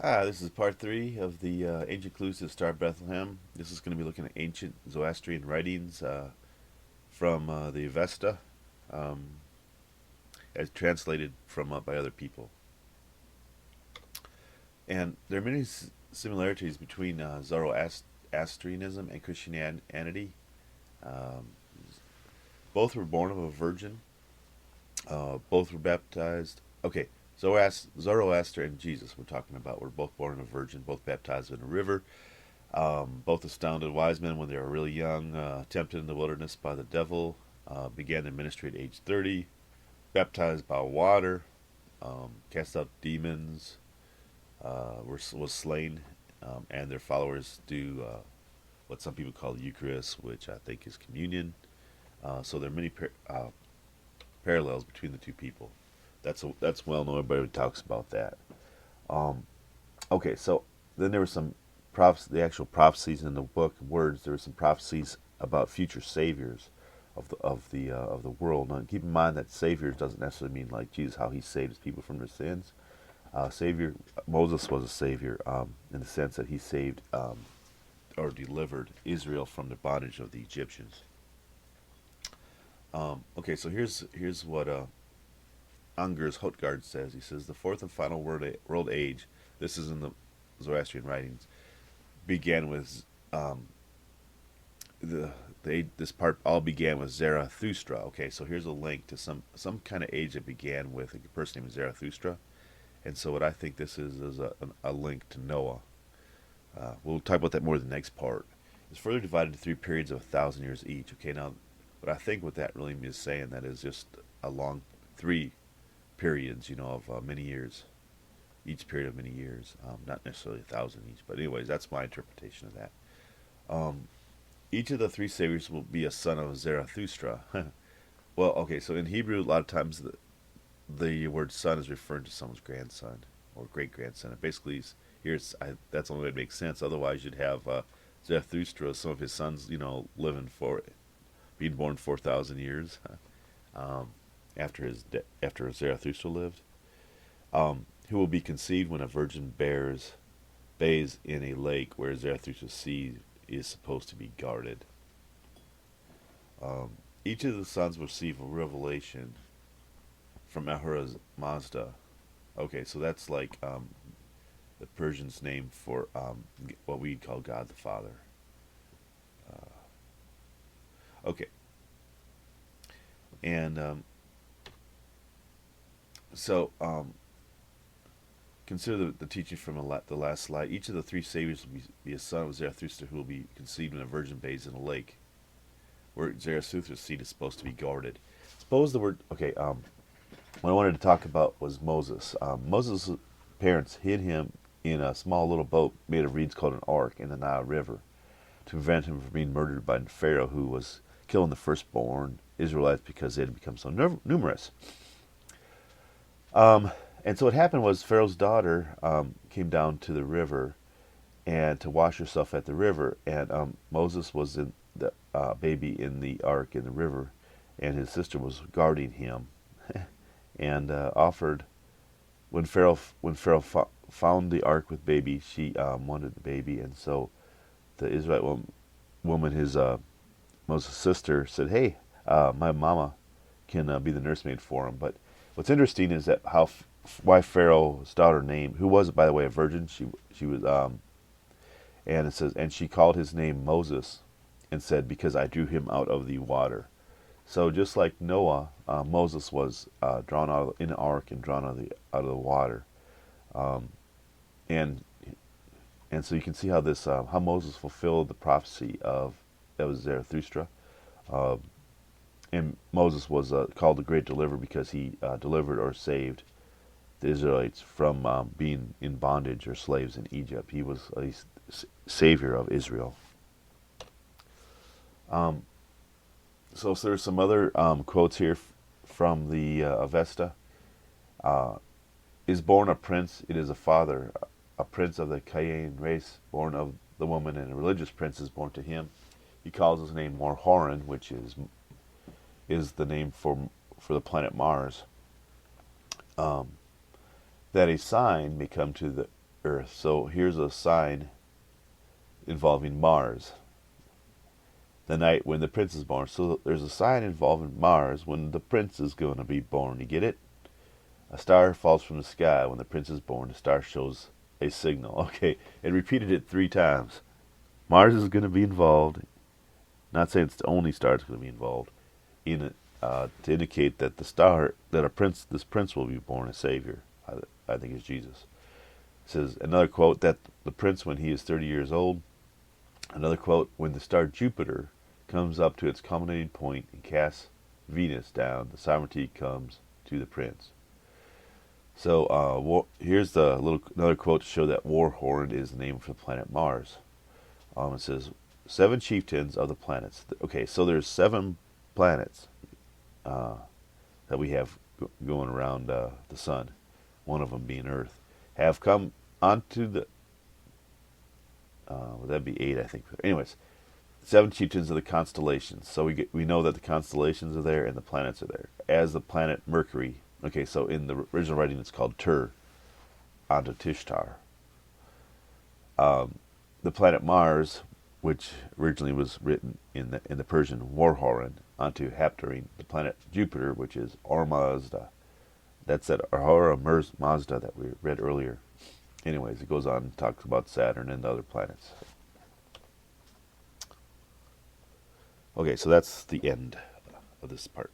Hi, this is part three of the ancient clues to the Star of Bethlehem. This is going to be looking at ancient Zoroastrian writings from the Avesta, um, as translated from by other people. And there are many similarities between Zoroastrianism and Christianity. Um, both were born of a virgin. Both were baptized. Okay, Zoroaster and Jesus we're talking about were both born of a virgin, both baptized in a river. Both astounded wise men when they were really young, tempted in the wilderness by the devil, began their ministry at age 30, baptized by water, cast out demons, was slain, and their followers do what some people call the Eucharist, which I think is communion. So there are many parallels between the two people. That's well known. Everybody talks about that. Um, okay, so then there were some the actual prophecies in the book words. There were some prophecies about future saviors of the world. Now, keep in mind that saviors doesn't necessarily mean like Jesus, how he saved his people from their sins. Savior Moses was a savior in the sense that he saved or delivered Israel from the bondage of the Egyptians. Okay, so here's what Angers Hotgard says. He says the fourth and final world age. This is in the Zoroastrian writings. Began with this part all began with Zarathustra. Okay, so here's a link to some kind of age that began with a person named Zarathustra, and so what I think this is a link to Noah. We'll talk about that more in the next part. It's further divided into three periods of 1,000 years each. Okay, now what I think what that really is saying that is just a long three periods, of many years, each period of many years, not necessarily 1,000 each, but anyways, that's my interpretation of that. Um, each of the three saviors will be a son of Zarathustra. Well, okay, so in Hebrew, a lot of times the word son is referring to someone's grandson or great grandson. It basically is, that's the only way it makes sense. Otherwise, you'd have Zarathustra, some of his sons, living for being born 4,000 years um, after Zarathustra lived. Who will be conceived when a virgin bathes in a lake where Zarathustra's seed is supposed to be guarded. Um, each of the sons will receive a revelation from Ahura Mazda. Okay, so that's like the Persian's name for what we call God the Father. Okay, and so consider the teaching from the last slide. Each of the three saviors will be a son of Zarathustra who will be conceived when a virgin bathes in a lake, where Zarathustra's seed is supposed to be guarded. Suppose the word. Okay. What I wanted to talk about was Moses. Moses' parents hid him in a small little boat made of reeds called an ark in the Nile River to prevent him from being murdered by Pharaoh, who was killing the firstborn Israelites because they had become so numerous. Um, and so what happened was Pharaoh's daughter came down to the river and to wash herself at the river, and Moses was in the baby in the ark in the river, and his sister was guarding him, and offered when Pharaoh found the ark with baby, she wanted the baby, and so the Israelite woman, his Moses' sister, said, "Hey, my mama can be the nursemaid for him." But what's interesting is that why Pharaoh's daughter named, who was by the way a virgin, she was and it says, and she called his name Moses, and said, because I drew him out of the water. So just like Noah, Moses was drawn out in the ark and drawn out of the water, um, and and so you can see how this how Moses fulfilled the prophecy of that was Zarathustra. Uh, and Moses was called the great deliverer because he delivered or saved the Israelites from being in bondage or slaves in Egypt. He was a savior of Israel. Um, so there's some other quotes here from the Avesta. Uh, is born a prince, it is a father, a prince of the Cayenne race, born of the woman, and a religious prince is born to him. He calls his name Morhoran, which is the name for the planet Mars. Um, that a sign may come to Earth. So here's a sign involving Mars. The night when the prince is born. So there's a sign involving Mars when the prince is going to be born. You get it? A star falls from the sky when the prince is born. The star shows a signal. Okay, it repeated it 3 times. Mars is going to be involved. Not saying it's the only star that's going to be involved in it, to indicate that this prince will be born a savior. I think is Jesus. It says another quote that the prince when he is 30 years old. Another quote when the star Jupiter comes up to its culminating point and casts Venus down, the sovereignty comes to the prince. So here's another quote to show that Warhorn is the name for the planet Mars. It says 7 chieftains of the planets. Okay, so there's 7 planets that we have going around the sun. One of them being Earth, have come onto the. Would that be 8? I think. Anyways, 7 chieftains of the constellations. So we know that the constellations are there and the planets are there. As the planet Mercury. Okay, so in the original writing it's called Tur, onto Tishtar. The planet Mars, which originally was written in the Persian Warhoran, onto Haptarine. The planet Jupiter, which is Ormazda. That's that Ahura Mazda that we read earlier. Anyways, it goes on and talks about Saturn and the other planets. Okay, so that's the end of this part.